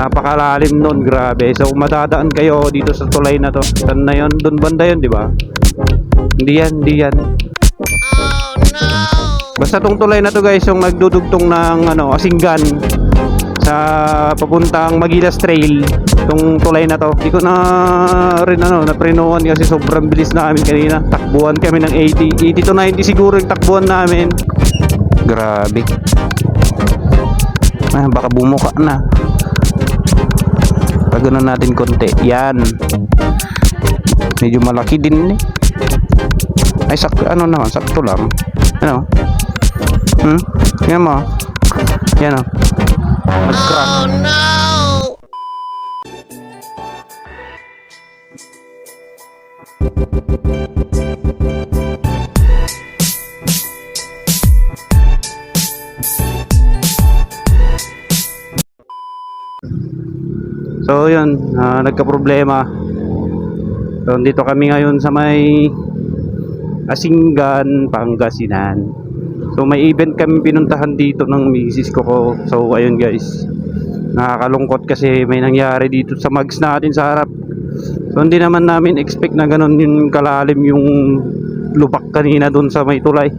Napakalalim nun, grabe. So kung madadaan kayo dito sa tulay na to, saan na yun? Doon banda yun, di ba? Hindi yan, hindi yan. Oh no! Basta tong tulay na to guys, yung nagdudugtong ng Asinggan sa papuntang Magilas Trail. Tong tulay na to, hindi ko na rin naprinuan kasi sobrang bilis namin kanina. Takbuhan kami ng 80 to 90 siguro yung takbuhan namin. Grabe. Baka bumuka na. Pagano natin konti. Yan. Medyo malaki din eh. Ay sakto sakto lang. Tingnan mo. Yan o. Nag-crack. Oh no! So yun, nagka-problema. So dito kami ngayon sa may Asinggan, Pangasinan. So may event kami pinuntahan dito ng misis ko. So ayun guys, nakakalungkot kasi may nangyari dito sa mags natin sa harap. So hindi naman namin expect na ganun yung kalalim yung lubak kanina dun sa may tulay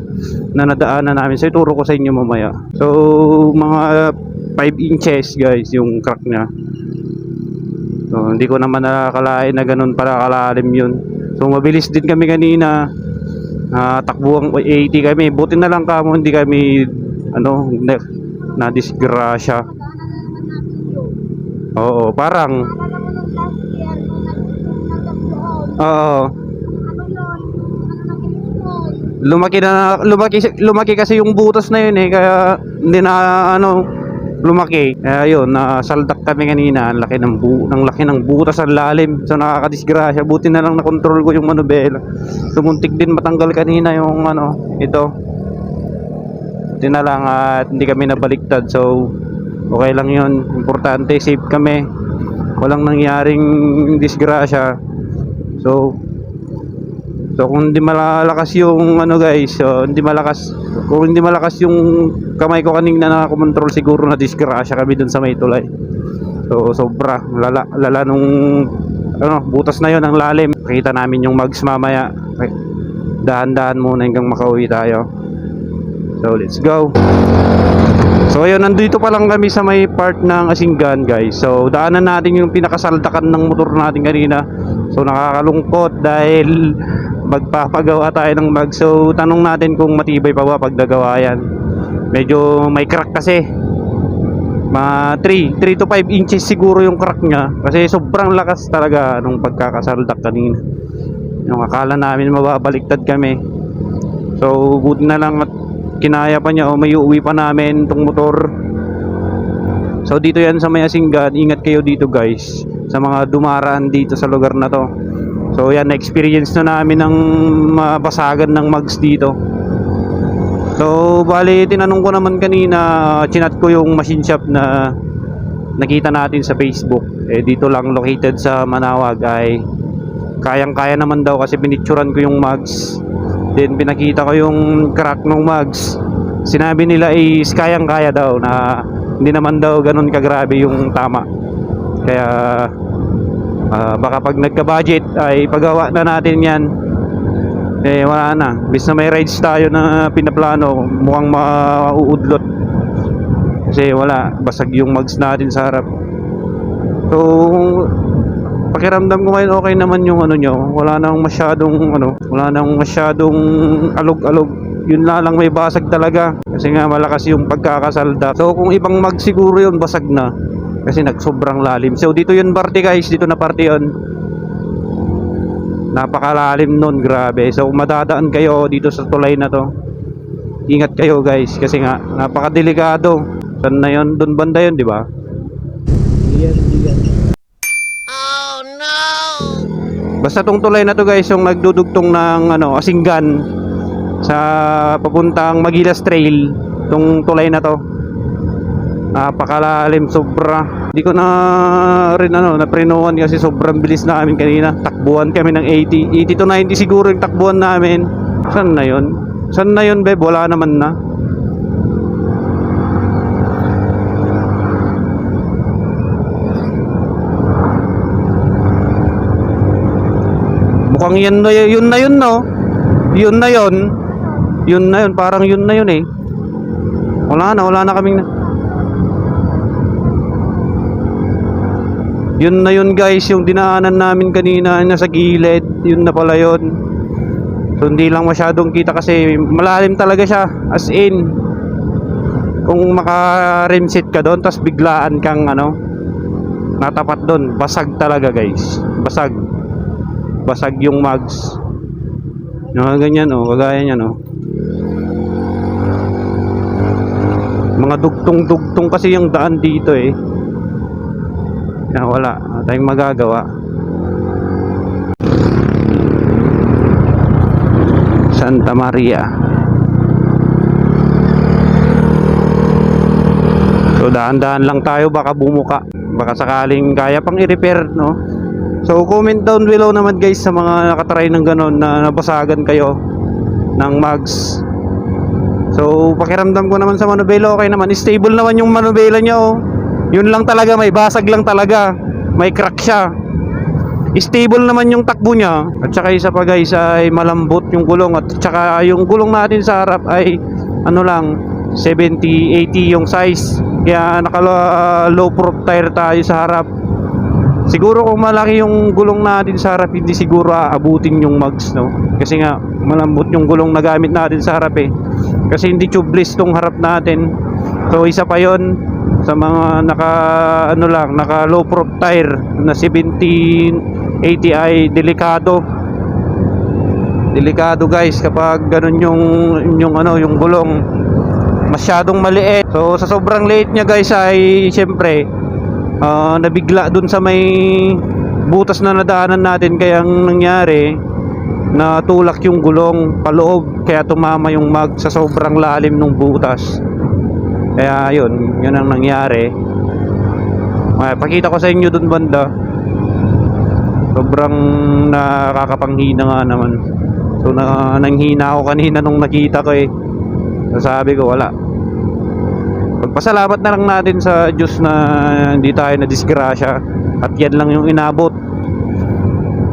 na nadaanan namin. So ituro ko sa inyo mamaya. So mga 5 inches guys yung crack nya. So hindi ko naman nakakalain na ganun para kalalim yun. So mabilis din kami kanina. Takbuang 80 kami. Buti na lang kamo hindi kami na disgrasya. Oo, parang lumaki kasi yung butas na yun eh, kaya hindi na lumaki. Ayun, nasaldak kami kanina. Ang laki ng butas ang lalim. So nakakadisgrasya. Buti na lang na-control ko yung manubela. Sumuntik din matanggal kanina yung ito. Buti na lang at hindi kami nabaliktad. So okay lang yun. Importante, safe kami. Walang nangyaring disgrasya. So kung hindi malakas yung guys, kung hindi malakas yung kamay ko kanina na kumontrol, siguro na disgrasya kami dun sa may tulay. So sobra lala nung butas na yon ang lalim. Kita namin yung mags mamaya. Okay. Dahan-dahan muna hanggang makauwi tayo. So let's go. So ayun, nandito pa lang kami sa may part ng Asinggan guys. So daanan natin yung pinakasaldakan ng motor natin kanina. So nakakalungkot dahil magpapagawa tayo ng mag. So tanong natin kung matibay pa ba pag nagawa yan. Medyo may crack kasi. Mga 3 to 5 inches siguro yung crack nya. Kasi sobrang lakas talaga nung pagkakasaldak kanina. Yung akala namin mababaliktad kami. So buti na lang at kinaya pa niya o may uuwi pa namin tong motor. So dito yan sa may Asinggan. Ingat kayo dito guys, sa mga dumaraan dito sa lugar na to. So yan, na-experience na namin ng mabasagan ng mags dito. So bali, tinanong ko naman kanina, chinat ko yung machine shop na nakita natin sa Facebook. Dito lang located sa Manawag, ay kayang-kaya naman daw kasi pinicturan ko yung mags. Then pinakita ko yung crack ng mags. Sinabi nila is kayang-kaya daw, na hindi naman daw ganun kagrabe yung tama. Kaya baka pag nagka-budget ay pagawa na natin yan. Wala na, bis na may rides tayo na pinaplano, mukhang mauudlot kasi wala, basag yung mags natin sa harap. So pakiramdam ko ngayon okay naman yung nyo. Wala nang masyadong alog-alog. Yun lang may basag talaga kasi nga malakas yung pagkakasalda. So kung ibang mag siguro yun basag na kasi nagsobrang lalim. So dito yun parte guys, dito na parte yun. Napakalalim nun, grabe. So kung madadaan kayo dito sa tulay na to, ingat kayo guys kasi nga napakadelikado. Saan na yun? Doon banda yun, di ba? Diyan. Oh no! Basta tong tulay na to guys, yung nagdudugtong ng Asinggan sa papuntang Magilas Trail. Tong tulay na to, napakalalim, sobra. Hindi ko na rin naprinuan kasi sobrang bilis namin kanina. Takbuhan kami ng 80 to 90 siguro yung takbuhan namin. Saan na yun beb? Wala naman na. Parang yun na yun, no? Yun na yun. Yun na yun, parang yun na yun eh. Wala na kaming na. Yun na yun guys, yung dinaanan namin kanina nasa gilid. Yun na pala yun. So hindi lang masyadong kita kasi malalim talaga siya. As in, kung maka-rimset ka doon tapos biglaan kang natapat doon, basag talaga guys. Basag yung mags. Yung ganyan kagaya niyan mga dugtong kasi yung daan dito eh. Kaya wala tayong magagawa. Santa Maria. So dahan-dahan lang tayo, baka bumuka. Baka sakaling kaya pang i-repair, no? So comment down below naman guys sa mga nakatry ng ganon na nabasagan kayo ng mags. So pakiramdam ko naman sa manubela okay naman, stable naman yung manubela nyo. Yun lang talaga, may basag lang talaga, may crack siya. Stable naman yung takbo niya. At saka isa pa guys ay malambot yung gulong. At saka yung gulong natin sa harap ay lang 70-80 yung size. Kaya naka low proof tire tayo sa harap. Siguro kung malaki yung gulong natin sa harap, hindi siguro aabutin yung mags, no? Kasi nga malambot yung gulong na gamit natin sa harap eh. Kasi hindi tubeless tong harap natin. So isa pa yon sa mga naka low proof tire na 70-80 ay delikado guys kapag ganun yung gulong masyadong maliit. So sa sobrang liit niya guys ay syempre nabigla dun sa may butas na nadaanan natin, kaya ang nangyari natulak yung gulong paloob, kaya tumama yung mag sa sobrang lalim ng butas. Kaya yun ang nangyari. Pakita ko sa inyo dun banda. Sobrang nakakapanghina nga naman. So nanghina ako kanina nung nakita ko eh. So, sabi ko wala. Pagpasalamat na lang natin sa Diyos na hindi tayo nadisgrasya. At yan lang yung inabot.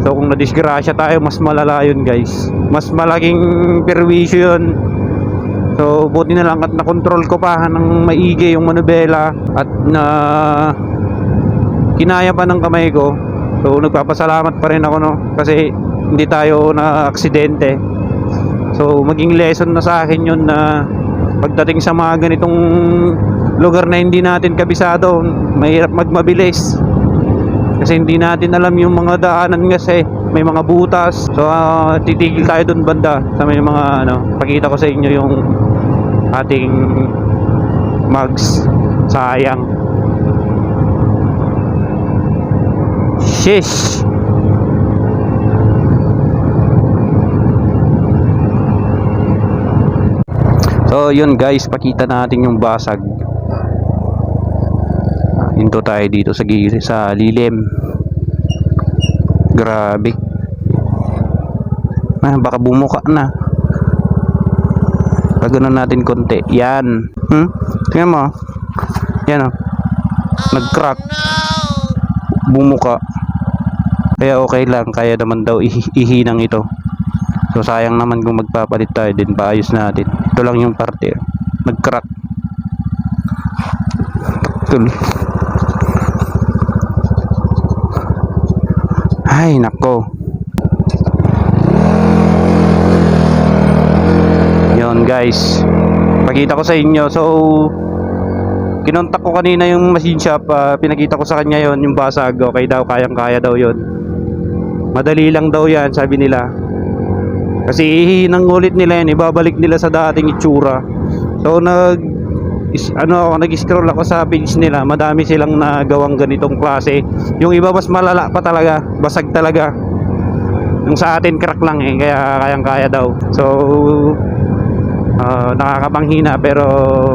So kung nadisgrasya tayo, mas malala yun guys. Mas malaking perwisyo yun. So buti na lang at nakontrol ko pa ng maigi yung manubela at na kinaya pa ng kamay ko. So nagpapasalamat pa rin ako, no, kasi hindi tayo na aksidente. So maging lesson na sa akin yun na pagdating sa mga ganitong lugar na hindi natin kabisado, mahirap magmabilis kasi hindi natin alam yung mga daanan kasi may mga butas. So titigil tayo dun banda sa may mga pakita ko sa inyo yung ating mags. Sayang. Shish. So yun guys, pakita natin yung basag. Hinto tayo dito sa lilim. Grabe. Baka bumuka na. Pagano natin konti. Yan. Tingnan mo. Yan nag-crack. Bumuka. Kaya okay lang. Kaya naman daw ihinang ito. So sayang naman kung magpapalit tayo din. Paayos natin. Ito lang yung parte. Nag-crack. Ay nako. Yun guys, pakita ko sa inyo. So kinontak ko kanina yung machine shop, pinakita ko sa kanya yon yung basag. Okay daw, kayang-kaya daw yon. Madali lang daw yan, sabi nila. Kasi ihinang ulit nila yan, ibabalik nila sa dating itsura. So nag-scroll ako sa page nila, madami silang nagawang ganitong klase. Yung iba mas malala pa talaga, basag talaga. Yung sa atin crack lang eh, kaya kayang-kaya daw. So nakakapanghina pero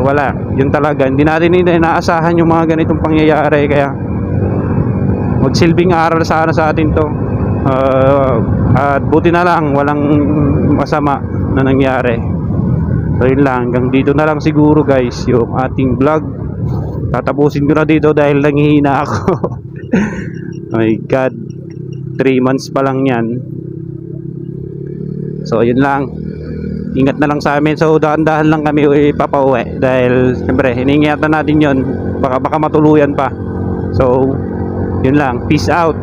wala, yun talaga, hindi natin inaasahan yung mga ganitong pangyayari. Kaya magsilbing aral sana sa atin to. At buti na lang walang masama na nangyari. So yun lang, hanggang dito na lang siguro guys yung ating vlog. Tatapusin ko na dito dahil nanghihina ako. Oh my god, 3 months pa lang yan. So yun lang, ingat na lang sa amin. So dahan-dahan lang kami papauwi dahil siyempre iniingatan natin yun, baka matuluyan pa. So yun lang, peace out.